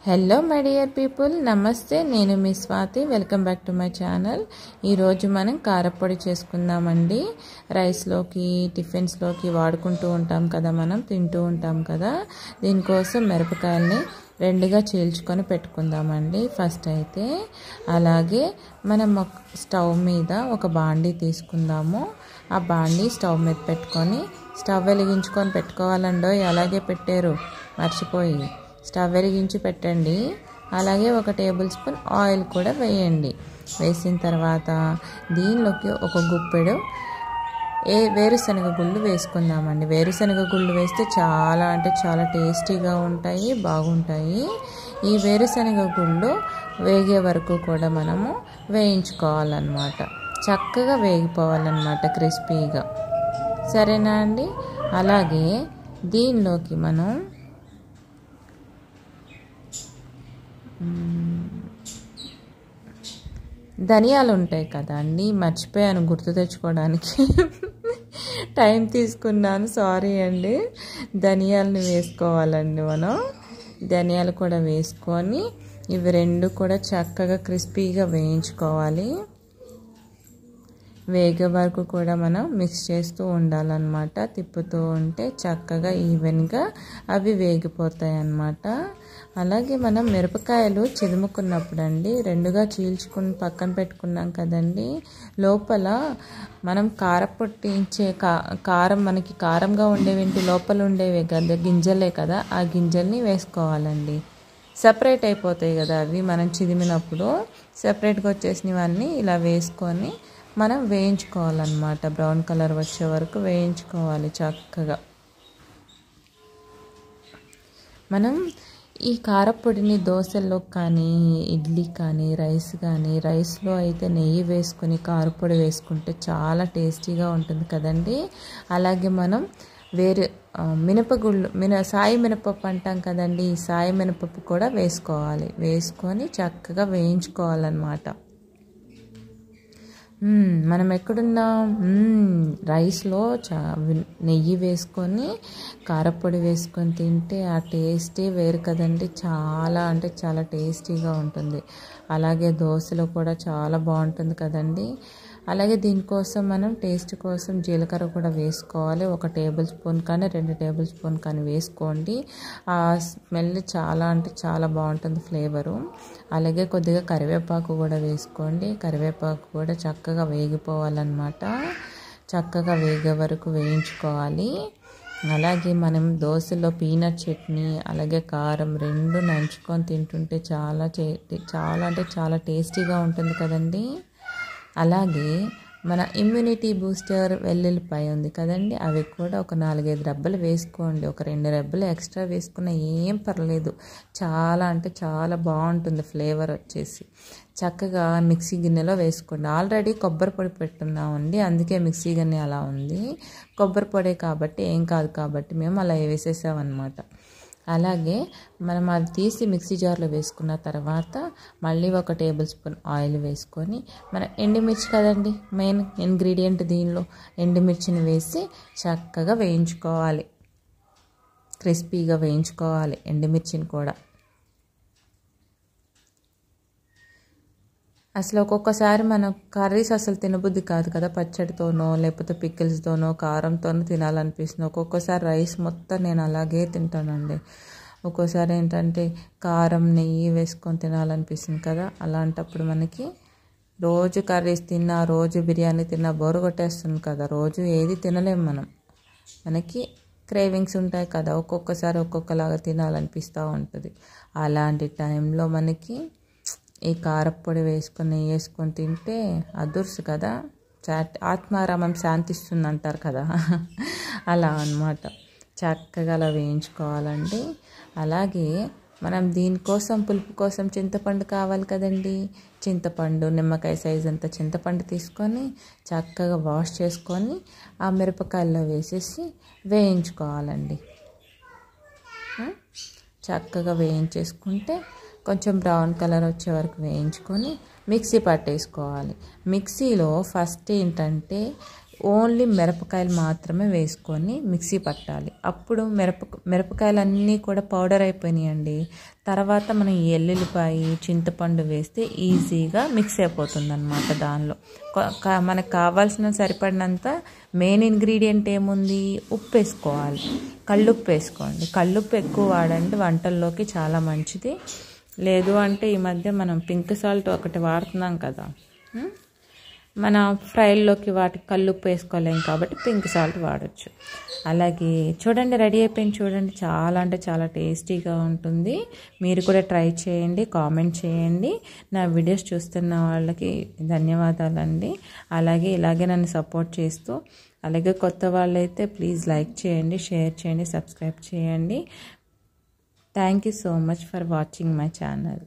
Hello my dear people, నమస్తే. నేను మీ Swathi. Welcome back to my channel. ఈరోజు మనం కారపొడి చేసుకుందామండి. రైస్లోకి, టిఫిన్స్లోకి వాడుకుంటూ ఉంటాం కదా, మనం తింటూ ఉంటాం కదా. దీనికోసం మిరపకాయల్ని రెండుగా చీల్చుకొని పెట్టుకుందామండి ఫస్ట్ అయితే. అలాగే మనం స్టవ్ మీద ఒక బాండీ తీసుకుందాము. ఆ బాండీ స్టవ్ మీద పెట్టుకొని స్టవ్ వెలిగించుకొని పెట్టుకోవాలండో. అలాగే పెట్టారు, మర్చిపోయి స్టవ్ వెలిగించి పెట్టండి. అలాగే ఒక టేబుల్ స్పూన్ ఆయిల్ కూడా వేయండి. వేసిన తర్వాత దీనిలోకి ఒక గుప్పెడు వేరుశనగ గుళ్ళు వేసుకుందామండి. వేరుశనగ గుళ్ళు వేస్తే చాలా చాలా టేస్టీగా ఉంటాయి, బాగుంటాయి. ఈ వేరుశనగ గుళ్ళు వేగే వరకు కూడా మనము వేయించుకోవాలన్నమాట. చక్కగా వేగిపోవాలన్నమాట, క్రిస్పీగా. సరేనా అండి? అలాగే దీనిలోకి మనం ధనియాలు ఉంటాయి కదా అండి, మర్చిపోయాను గుర్తు తెచ్చుకోవడానికి. టైం తీసుకున్నాను, సారీ అండి. ధనియాలను వేసుకోవాలండి మనం. ధనియాలు కూడా వేసుకొని ఇవి రెండు కూడా చక్కగా క్రిస్పీగా వేయించుకోవాలి. వేగే వరకు కూడా మనం మిక్స్ చేస్తూ ఉండాలన్నమాట. తిప్పుతూ ఉంటే చక్కగా ఈవెన్గా అవి వేగిపోతాయి అన్నమాట. అలాగే మనం మిరపకాయలు చిదుముకున్నప్పుడు అండి, రెండుగా చీల్చుకుని పక్కన పెట్టుకున్నాం కదండి. లోపల మనం కారపొట్టించే కారం, మనకి కారంగా ఉండేవి లోపల ఉండేవి కదా, గింజలే కదా, ఆ గింజల్ని వేసుకోవాలండి. సపరేట్ అయిపోతాయి కదా అవి, మనం చిదిమినప్పుడు సపరేట్గా వచ్చేసినవన్నీ ఇలా వేసుకొని మనం వేయించుకోవాలన్నమాట. బ్రౌన్ కలర్ వచ్చే వరకు వేయించుకోవాలి చక్కగా. మనం ఈ కారపొడిని దోశల్లో కానీ, ఇడ్లీ కానీ, రైస్ కానీ, రైస్లో అయితే నెయ్యి వేసుకొని కారపొడి వేసుకుంటే చాలా టేస్టీగా ఉంటుంది కదండి. అలాగే మనం మినపగుళ్ళు, సాయి మినపప్పు అంటాం కదండి, ఈ సాయి మినపప్పు కూడా వేసుకోవాలి. వేసుకొని చక్కగా వేయించుకోవాలన్నమాట. మనం ఎక్కడున్నాం? రైస్లో నెయ్యి వేసుకొని కారపొడి వేసుకొని తింటే ఆ టేస్టే వేరు కదండి. చాలా చాలా టేస్టీగా ఉంటుంది. అలాగే దోశలో కూడా చాలా బాగుంటుంది కదండి. అలాగే దీనికోసం మనం టేస్ట్ కోసం జీలకర్ర కూడా వేసుకోవాలి. 1 టేబుల్ స్పూన్ కానీ 2 టేబుల్ స్పూన్ కానీ వేసుకోండి. ఆ స్మెల్ చాలా బాగుంటుంది, ఫ్లేవరు. అలాగే కొద్దిగా కరివేపాకు కూడా వేసుకోండి. కరివేపాకు కూడా చక్కగా వేగిపోవాలన్నమాట. చక్కగా వేగే వరకు వేయించుకోవాలి. అలాగే మనం దోశలో పీనట్ చట్నీ, అలాగే కారం రెండు నంచుకొని తింటుంటే చాలా టేస్టీగా ఉంటుంది కదండి. అలాగే మన ఇమ్యూనిటీ బూస్టర్ వెల్లుల్లిపాయ ఉంది కదండి, అవి కూడా ఒక 4-5 రెబ్బలు వేసుకోండి. ఒక 2 రెబ్బలు ఎక్స్ట్రా వేసుకున్నా ఏం పర్లేదు. చాలా బాగుంటుంది ఫ్లేవర్ వచ్చేసి. చక్కగా మిక్సీ గిన్నెలో వేసుకోండి. ఆల్రెడీ కొబ్బరి పొడి పెట్టున్నామండి, అందుకే మిక్సీ గిన్నె అలా ఉంది. కొబ్బరి పొడే కాబట్టి ఏం కాదు కాబట్టి మేము అలా వేసేసామన్నమాట. అలాగే మనం అది తీసి మిక్సీ జార్లో వేసుకున్న తర్వాత మళ్ళీ 1 టేబుల్ స్పూన్ ఆయిల్ వేసుకొని, మన ఎండుమిర్చి కదండి మెయిన్ ఇంగ్రీడియంట్ దీనిలో, ఎండుమిర్చిని వేసి చక్కగా వేయించుకోవాలి. క్రిస్పీగా వేయించుకోవాలి ఎండుమిర్చిని కూడా. అసలు ఒక్కొక్కసారి మన కర్రీస్ అసలు తినబుద్ధి కాదు కదా, పచ్చడితోనో లేకపోతే పికిల్స్తోనో కారంతోనో తినాలనిపిస్తుంది. ఒక్కొక్కసారి రైస్ మొత్తం నేను అలాగే తింటానండి. ఒక్కోసారి ఏంటంటే కారం నెయ్యి వేసుకొని తినాలనిపిస్తుంది కదా. అలాంటప్పుడు మనకి రోజు కర్రీస్ తిన్నా, రోజు బిర్యానీ తిన్నా బోరు కొట్టేస్తుంది కదా. రోజు ఏది తినలేము మనం. మనకి క్రేవింగ్స్ ఉంటాయి కదా, ఒక్కొక్కసారి ఒక్కొక్కలాగా తినాలనిపిస్తూ ఉంటుంది. అలాంటి టైంలో మనకి ఈ కారపొడి వేసుకొని తింటే అదుర్సు కదా, ఆత్మారామం శాంతిస్తుంది అంటారు కదా, అలా అన్నమాట. చక్కగా అలా వేయించుకోవాలండి. అలాగే మనం దీనికోసం పులుపు కోసం చింతపండు కావాలి కదండి. చింతపండు నిమ్మకాయ సైజ్ అంత చింతపండు తీసుకొని చక్కగా వాష్ చేసుకొని ఆ మిరపకాయల్లో వేసేసి వేయించుకోవాలండి. చక్కగా వేయించేసుకుంటే కొంచెం బ్రౌన్ కలర్ వచ్చే వరకు వేయించుకొని మిక్సీ పట్టేసుకోవాలి. మిక్సీలో ఫస్ట్ ఏంటంటే ఓన్లీ మిరపకాయలు మాత్రమే వేసుకొని మిక్సీ పట్టాలి. అప్పుడు మిరపకాయలన్నీ కూడా పౌడర్ అయిపోయినాయండి. తర్వాత మనం ఎల్లుల్లిపాయ చింతపండు వేస్తే ఈజీగా మిక్స్ అయిపోతుంది అన్నమాట. దానిలో మనకు కావాల్సిన సరిపడినంత మెయిన్ ఇంగ్రీడియంట్ ఏముంది, ఉప్పు వేసుకోవాలి. కల్లుప్పు వేసుకోండి. కల్లుప్పు ఎక్కువ వాడండి, వంటల్లోకి చాలా మంచిది. లేదు అంటే ఈ మధ్య మనం పింక్ సాల్ట్ ఒకటి వాడుతున్నాం కదా, మన ఫ్రైల్లోకి వాటికి కల్లుప్పు వేసుకోలేం కాబట్టి పింక్ సాల్ట్ వాడచ్చు. అలాగే చూడండి, రెడీ అయిపోయింది చూడండి. చాలా అంటే చాలా టేస్టీగా ఉంటుంది. మీరు కూడా ట్రై చేయండి, కామెంట్ చేయండి. నా వీడియోస్ చూస్తున్న వాళ్ళకి ధన్యవాదాలండి. అలాగే ఇలాగే నన్ను సపోర్ట్ చేస్తూ, అలాగే కొత్త వాళ్ళైతే ప్లీజ్ లైక్ చేయండి, షేర్ చేయండి, సబ్స్క్రైబ్ చేయండి. Thank you so much for watching my channel.